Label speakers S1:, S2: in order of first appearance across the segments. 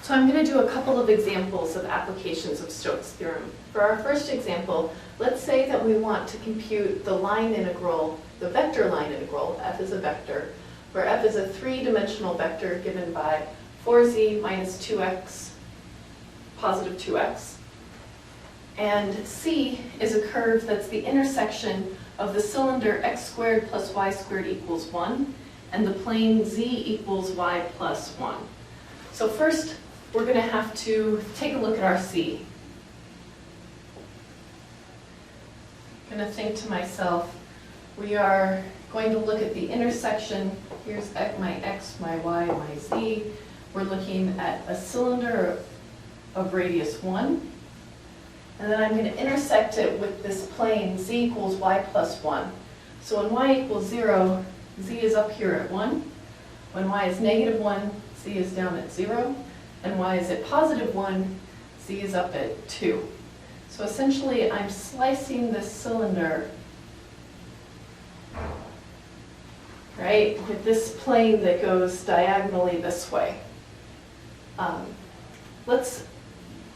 S1: So I'm going to do a couple of examples of applications of Stokes' theorem. For our first example, let's say that we want to compute the line integral, the vector line integral, f is a vector, where f is a three-dimensional vector given by 4z minus 2x, positive 2x. And c is a curve that's the intersection of the cylinder x squared plus y squared equals 1 and the plane z equals y plus 1. So first, we're going to have to take a look at our c. I'm going to think to myself, we are going to look at the intersection. Here's my x, my y, my z. We're looking at a cylinder of radius 1. And then I'm going to intersect it with this plane z equals y plus 1. So when y equals 0, z is up here at 1. When y is negative 1, z is down at 0. And y is at positive 1, z is up at 2. So essentially, I'm slicing this cylinder, right, with this plane that goes diagonally this way. Let's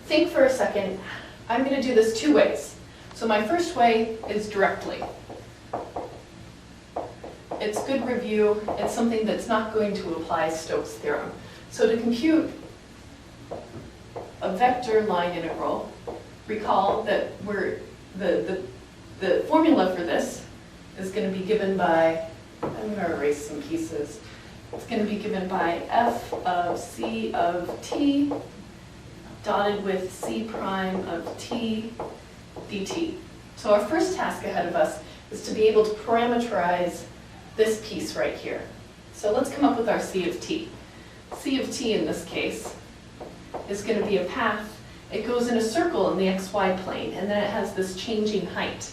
S1: think for a second. I'm going to do this two ways. So my first way is directly. It's good review. It's something that's not going to apply Stokes' theorem. So to compute a vector line integral, recall that the formula for this is going to be given by, I'm going to erase some pieces. It's going to be given by f of c of t dotted with c prime of t dt. So our first task ahead of us is to be able to parameterize this piece right here. So let's come up with our c of t. C of t in this case is going to be a path. It goes in a circle in the xy plane, and then it has this changing height.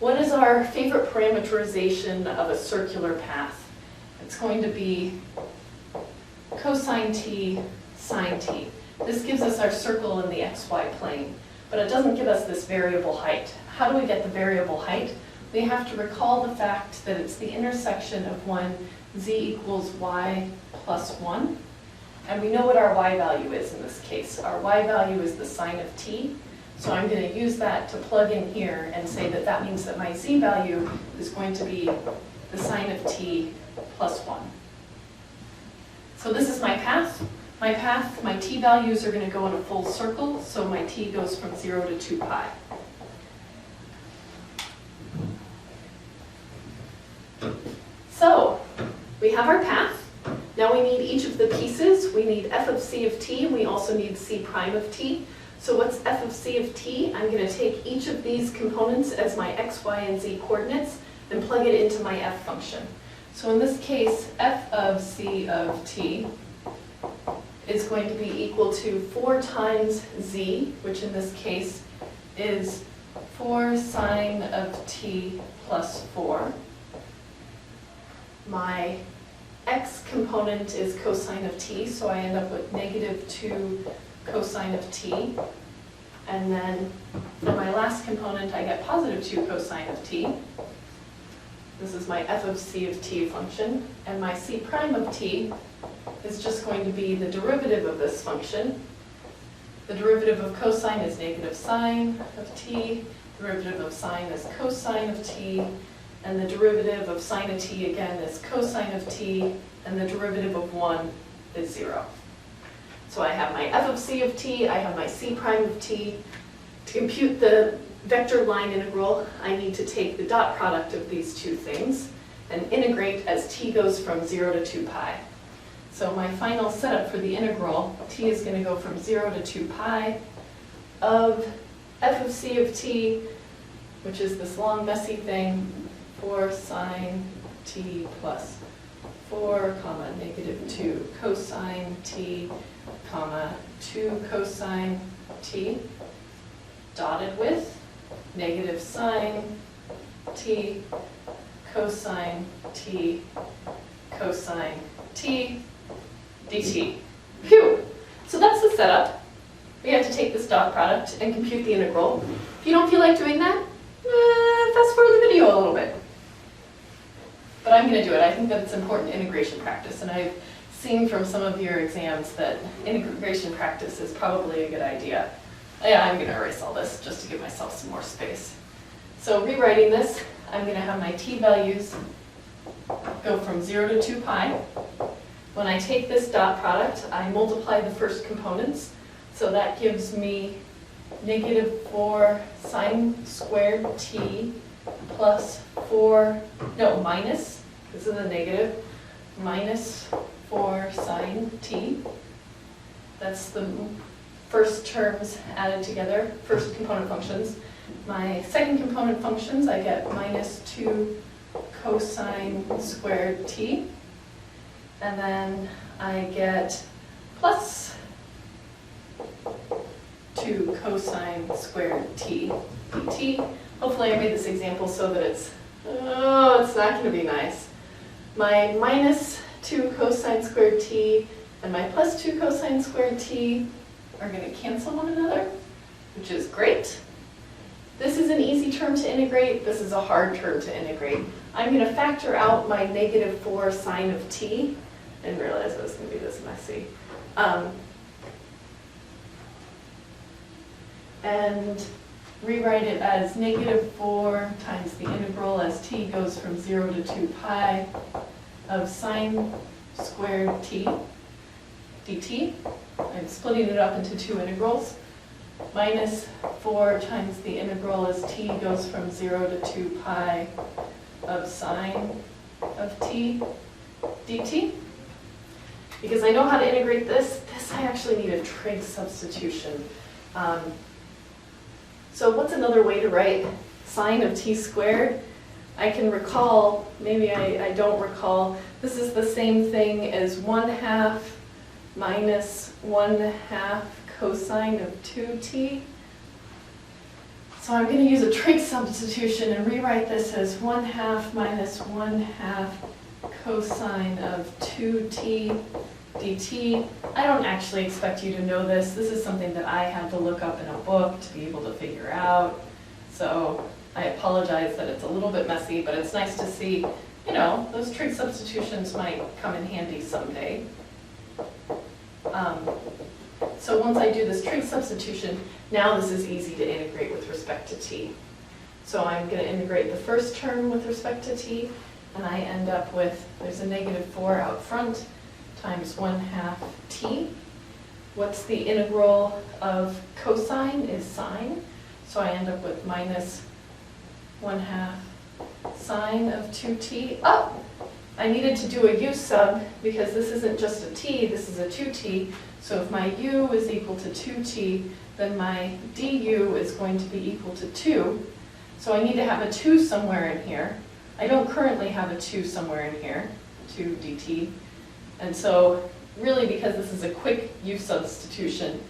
S1: What is our favorite parameterization of a circular path? It's going to be cosine t, sine t. This gives us our circle in the xy plane, but it doesn't give us this variable height. How do we get the variable height? We have to recall the fact that it's the intersection of when z equals y plus 1. And we know what our y value is in this case. Our y value is the sine of t. So I'm going to use that to plug in here and say that that means that my z value is going to be the sine of t plus 1. So this is my path. My t values are going to go in a full circle, so my t goes from 0 to 2 pi. So we have our path. Now we need each of the pieces. We need f of c of t, and we also need c prime of t. So what's f of c of t? I'm going to take each of these components as my x, y, and z coordinates and plug it into my f function. So in this case, f of c of t is going to be equal to 4 times z, which in this case is 4 sine of t plus 4. My x component is cosine of t, so I end up with negative 2 cosine of t. And then for my last component, I get positive 2 cosine of t. This is my f of c of t function. And my c prime of t is just going to be the derivative of this function. The derivative of cosine is negative sine of t. Derivative of sine is cosine of t. And the derivative of sine of t again is cosine of t. And the derivative of 1 is 0. So I have my f of c of t, I have my c prime of t. To compute the vector line integral, I need to take the dot product of these two things and integrate as t goes from 0 to 2 pi. So my final setup for the integral, t is going to go from 0 to 2 pi of f of c of t, which is this long messy thing, 4 sine t plus 4, comma, negative 2 cosine t, comma, 2 cosine t, dotted with negative sine t, cosine t, cosine t, dt. Phew! So that's the setup. We have to take this dot product and compute the integral. If you don't feel like doing that, fast forward the video a little bit. But I'm going to do it. I think that it's important integration practice, and I've seen from some of your exams that integration practice is probably a good idea. Yeah, I'm going to erase all this just to give myself some more space. So rewriting this, I'm going to have my t values go from 0 to 2 pi. When I take this dot product, I multiply the first components. So that gives me -4 sine squared t plus minus, this is a negative, minus 4 sine t. That's the first terms added together, first component functions. My second component functions, I get -2 cosine squared t. And then I get plus 2 cosine squared t dt. Hopefully I made this example so that it's not going to be nice. My -2 cosine squared t and my plus 2 cosine squared t are going to cancel one another, which is great. This is an easy term to integrate. This is a hard term to integrate. I'm going to factor out my -4 sine of t. I didn't realize it was going to be this messy. And rewrite it as -4 times the integral as t goes from 0 to 2 pi of sine squared t dt. I'm splitting it up into two integrals. -4 times the integral as t goes from 0 to 2 pi of sine of t dt. Because I know how to integrate this I actually need a trig substitution. So what's another way to write sine of t squared? I can recall, maybe I don't recall, this is the same thing as 1/2 minus 1/2 cosine of 2t. So I'm going to use a trig substitution and rewrite this as 1/2 minus 1/2 cosine of 2t dt. I don't actually expect you to know this. This is something that I had to look up in a book to be able to figure out. So I apologize that it's a little bit messy, but it's nice to see, those trig substitutions might come in handy someday. So once I do this trig substitution, now this is easy to integrate with respect to t. So I'm going to integrate the first term with respect to t, and I end up with, there's a -4 out front, times 1/2 t. What's the integral of cosine is sine, so I end up with minus 1/2 sine of 2t. Oh, I needed to do a u sub because this isn't just a t, this is a 2t. So if my u is equal to 2t, then my du is going to be equal to 2. So I need to have a 2 somewhere in here. I don't currently have a 2 somewhere in here, 2 dt. And so really, because this is a quick u substitution,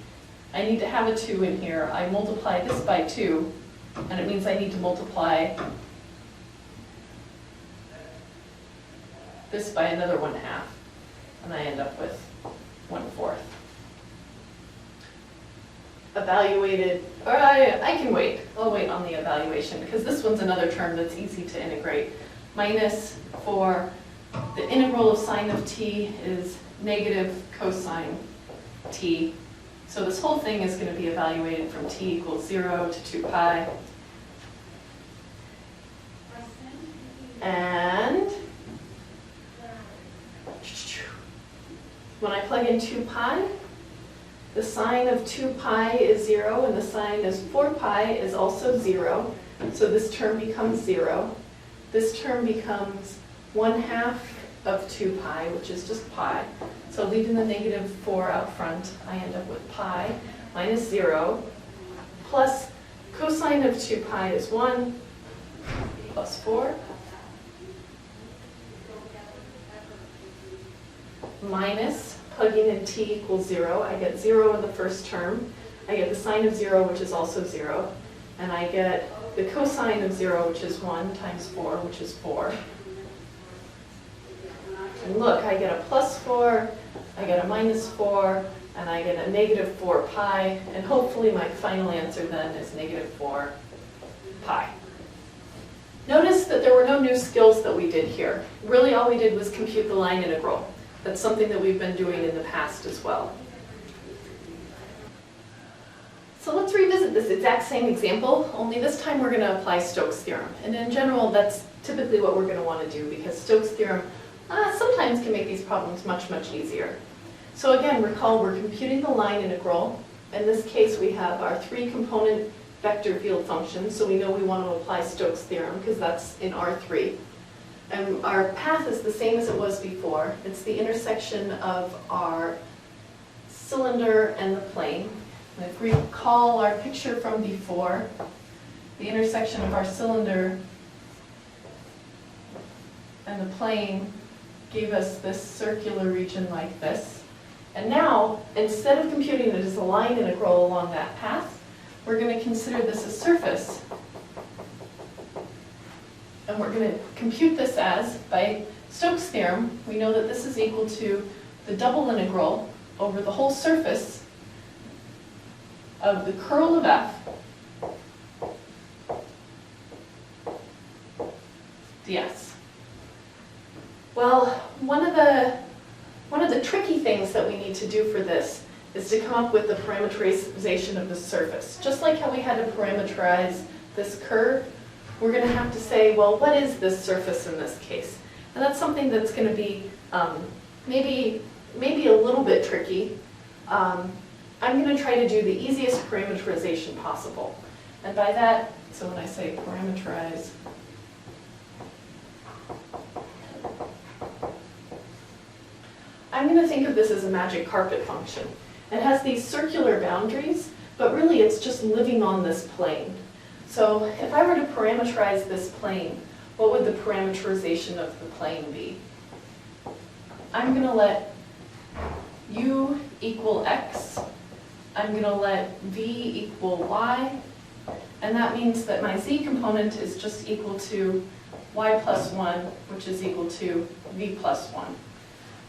S1: I need to have a 2 in here. I multiply this by 2, and it means I need to multiply this by another 1/2, and I end up with 1/4. Evaluated, or I can wait. I'll wait on the evaluation, because this one's another term that's easy to integrate. -4, the integral of sine of t is negative cosine t. So this whole thing is going to be evaluated from t equals 0 to 2 pi. And when I plug in 2 pi, the sine of 2 pi is 0, and the sine of 4 pi is also 0. So this term becomes 0. This term becomes 1/2 of 2 pi, which is just pi. So leaving the -4 out front, I end up with pi minus 0 plus cosine of 2 pi is 1 plus 4 minus, plugging in t equals 0, I get 0 in the first term. I get the sine of 0, which is also 0. And I get the cosine of 0, which is 1 times 4, which is 4. And look, I get a plus 4, I get a minus 4, and I get a -4 pi, and hopefully my final answer then is -4 pi. Notice that there were no new skills that we did here. Really all we did was compute the line integral. That's something that we've been doing in the past as well. So let's revisit this exact same example, only this time we're going to apply Stokes' theorem. And in general, that's typically what we're going to want to do, because Stokes' theorem sometimes can make these problems much, much easier. So again, recall we're computing the line integral. In this case, we have our 3-component vector field function, so we know we want to apply Stokes' theorem, because that's in R3. And our path is the same as it was before. It's the intersection of our cylinder and the plane. And if we recall our picture from before, the intersection of our cylinder and the plane gave us this circular region like this. And now, instead of computing it as a line integral along that path, we're going to consider this a surface. And we're going to compute this as, by Stokes' theorem, we know that this is equal to the double integral over the whole surface of the curl of f ds. Well, one of the tricky things that we need to do for this is to come up with the parameterization of the surface. Just like how we had to parameterize this curve, we're going to have to say, well, what is this surface in this case? And that's something that's going to be maybe a little bit tricky. I'm going to try to do the easiest parameterization possible. And by that, so when I say parameterize, I'm going to think of this as a magic carpet function. It has these circular boundaries, but really it's just living on this plane. So if I were to parameterize this plane, what would the parameterization of the plane be? I'm going to let u equal x. I'm going to let v equal y. And that means that my z component is just equal to y plus 1, which is equal to v plus 1.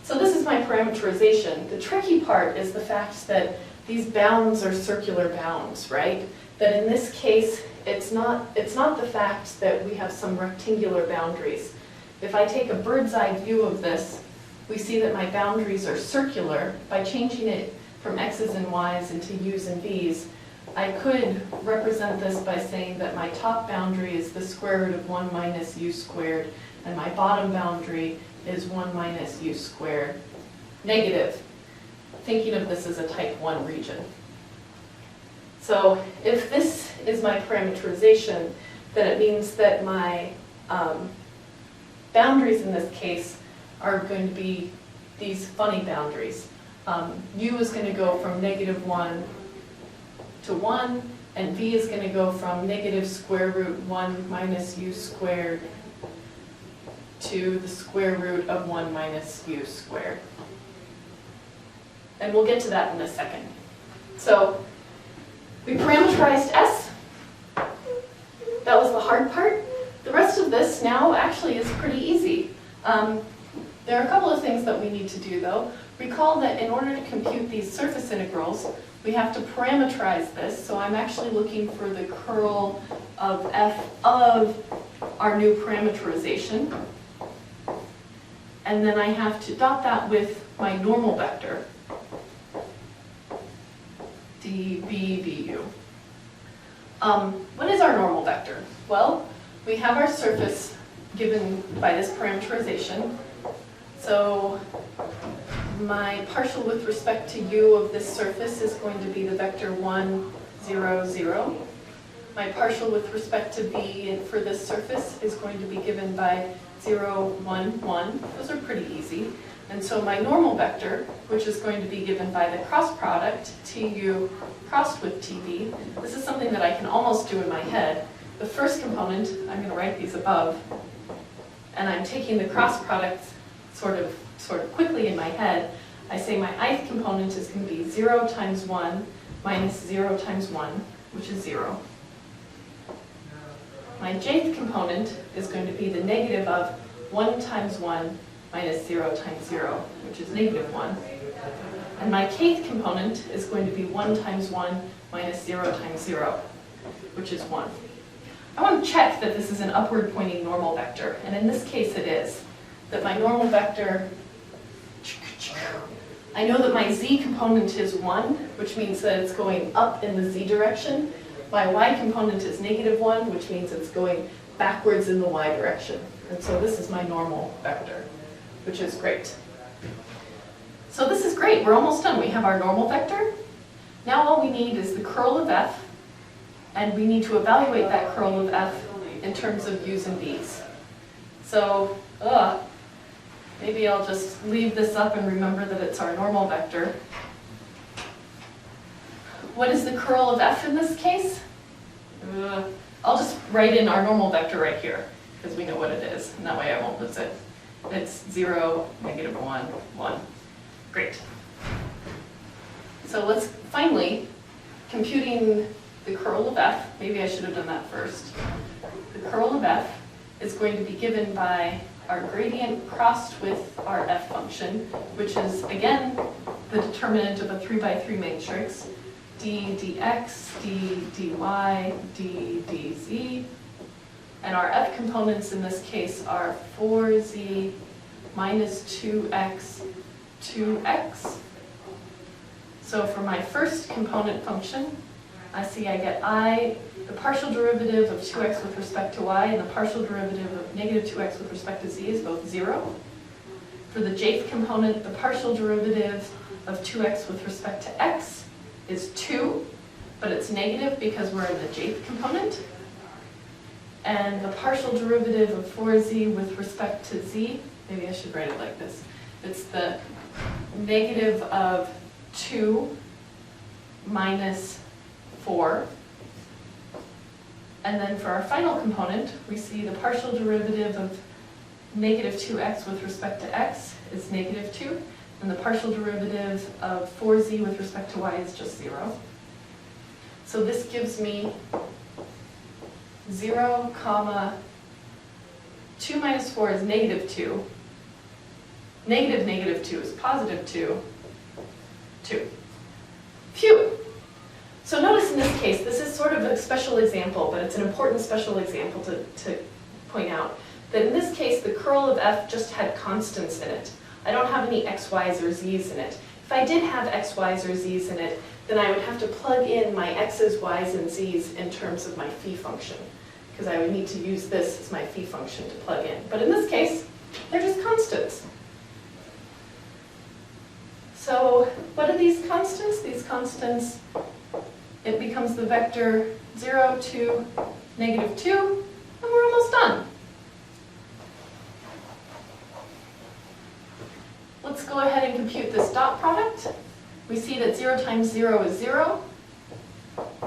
S1: So this is my parameterization. The tricky part is the fact that these bounds are circular bounds, right? That in this case, it's not the fact that we have some rectangular boundaries. If I take a bird's eye view of this, we see that my boundaries are circular. By changing it from x's and y's into u's and v's, I could represent this by saying that my top boundary is the square root of 1 minus u squared, and my bottom boundary is 1 minus u squared, negative, thinking of this as a type 1 region. So if this is my parameterization, then it means that my boundaries in this case are going to be these funny boundaries. U is going to go from negative 1 to 1, and v is going to go from negative square root 1 minus u squared to the square root of 1 minus u squared. And we'll get to that in a second. So we parameterized s. That was the hard part. The rest of this now actually is pretty easy. There are a couple of things that we need to do though. Recall that in order to compute these surface integrals, we have to parameterize this. So I'm actually looking for the curl of f of our new parameterization. And then I have to dot that with my normal vector, dBvu. What is our normal vector? Well, we have our surface given by this parameterization. So my partial with respect to u of this surface is going to be the vector 1, 0, 0. My partial with respect to v for this surface is going to be given by 0, 1, 1. Those are pretty easy. And so my normal vector, which is going to be given by the cross product, tu crossed with tv, this is something that I can almost do in my head. The first component, I'm going to write these above, and I'm taking the cross product sort of quickly in my head. I say my ith component is going to be 0 times 1 minus 0 times 1, which is 0. My jth component is going to be the negative of 1 times 1 minus 0 times 0, which is negative 1. And my kth component is going to be 1 times 1 minus 0 times 0, which is 1. I want to check that this is an upward pointing normal vector, and in this case it is. That my normal vector I know that my z component is 1, which means that it's going up in the z direction. My y component is -1, which means it's going backwards in the y direction. And so this is my normal vector, which is great. So this is great, we're almost done. We have our normal vector. Now all we need is the curl of f, and we need to evaluate that curl of f in terms of u's and v's. So, maybe I'll just leave this up and remember that it's our normal vector. What is the curl of f in this case? I'll just write in our normal vector right here, because we know what it is, and that way I won't lose it. It's 0, -1, 1. Great. So let's finally, computing the curl of f, maybe I should have done that first. The curl of f is going to be given by our gradient crossed with our f function, which is, again, the determinant of a 3×3 matrix, d dx, d dy, d dz. And our f components in this case are 4z minus 2x, 2x. So for my first component function, I see I get the partial derivative of 2x with respect to y, and the partial derivative of -2x with respect to z is both 0. For the jth component, the partial derivative of 2x with respect to x is 2, but it's negative because we're in the jth component. And the partial derivative of 4z with respect to z, maybe I should write it like this. It's the negative of 2 minus 4. And then for our final component, we see the partial derivative of -2x with respect to x is -2, and the partial derivative of 4z with respect to y is just 0. So this gives me 0, 2 minus 4 is -2. -2 is +2, 2. Phew! So notice in this case, this is sort of a special example, but it's an important special example to point out, that in this case, the curl of f just had constants in it. I don't have any x, y's, or z's in it. If I did have x, y's, or z's in it, then I would have to plug in my x's, y's, and z's in terms of my phi function, because I would need to use this as my phi function to plug in. But in this case, they're just constants. So what are these constants? These constants, it becomes the vector 0, 2, -2, and we're almost done. Let's go ahead and compute this dot product. We see that 0 times 0 is 0,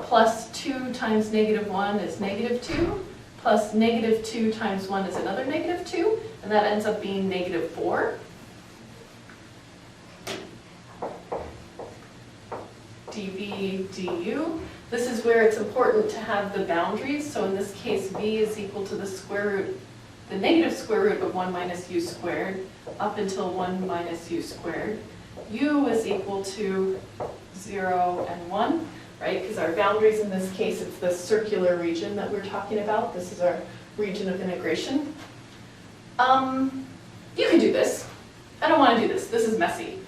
S1: plus 2 times -1 is -2, plus -2 times 1 is another -2, and that ends up being -4. dv du. This is where it's important to have the boundaries. So in this case, v is equal to the negative square root of 1 minus u squared up until 1 minus u squared. U is equal to 0 and 1, right? Because our boundaries in this case, it's the circular region that we're talking about. This is our region of integration. You can do this. I don't want to do this. This is messy.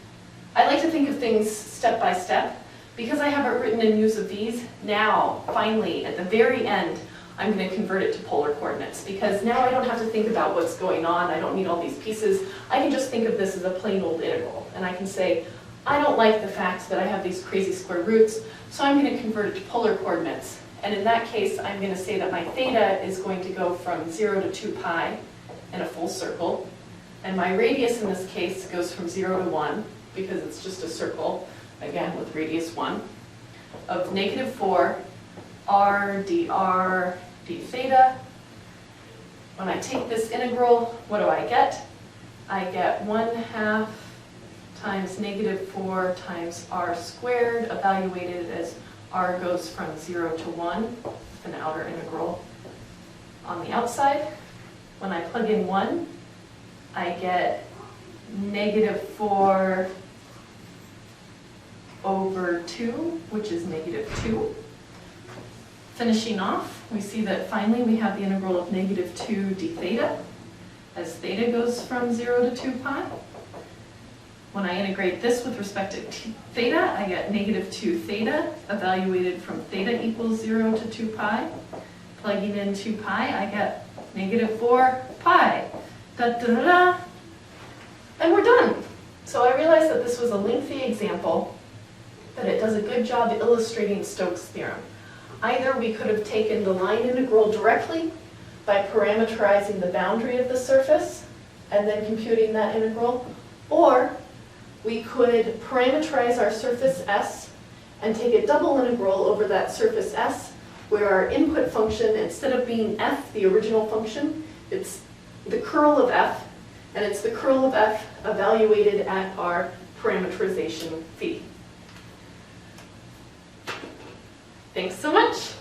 S1: I like to think of things step by step. Because I have it written in u's of v's, now, finally, at the very end, I'm going to convert it to polar coordinates. Because now I don't have to think about what's going on. I don't need all these pieces. I can just think of this as a plain old integral. And I can say, I don't like the fact that I have these crazy square roots, so I'm going to convert it to polar coordinates. And in that case, I'm going to say that my theta is going to go from 0 to 2 pi in a full circle. And my radius in this case goes from 0 to 1, because it's just a circle. Again, with radius 1, of -4 r dr d theta. When I take this integral, what do I get? I get 1/2 times -4 times r squared, evaluated as r goes from 0 to 1, with an outer integral on the outside. When I plug in 1, I get -4 over 2, which is -2. Finishing off, we see that finally we have the integral of -2 d theta, as theta goes from 0 to 2 pi. when I integrate this with respect to theta, I get negative 2 theta, evaluated from theta equals 0 to 2 pi. Plugging in 2 pi, I get negative 4 pi. Da, da, da, da. And we're done. So I realized that this was a lengthy example, but it does a good job illustrating Stokes' theorem. Either we could have taken the line integral directly by parameterizing the boundary of the surface and then computing that integral, or we could parameterize our surface S and take a double integral over that surface S, where our input function, instead of being f, the original function, it's the curl of f, and it's the curl of f evaluated at our parameterization phi. Thanks so much.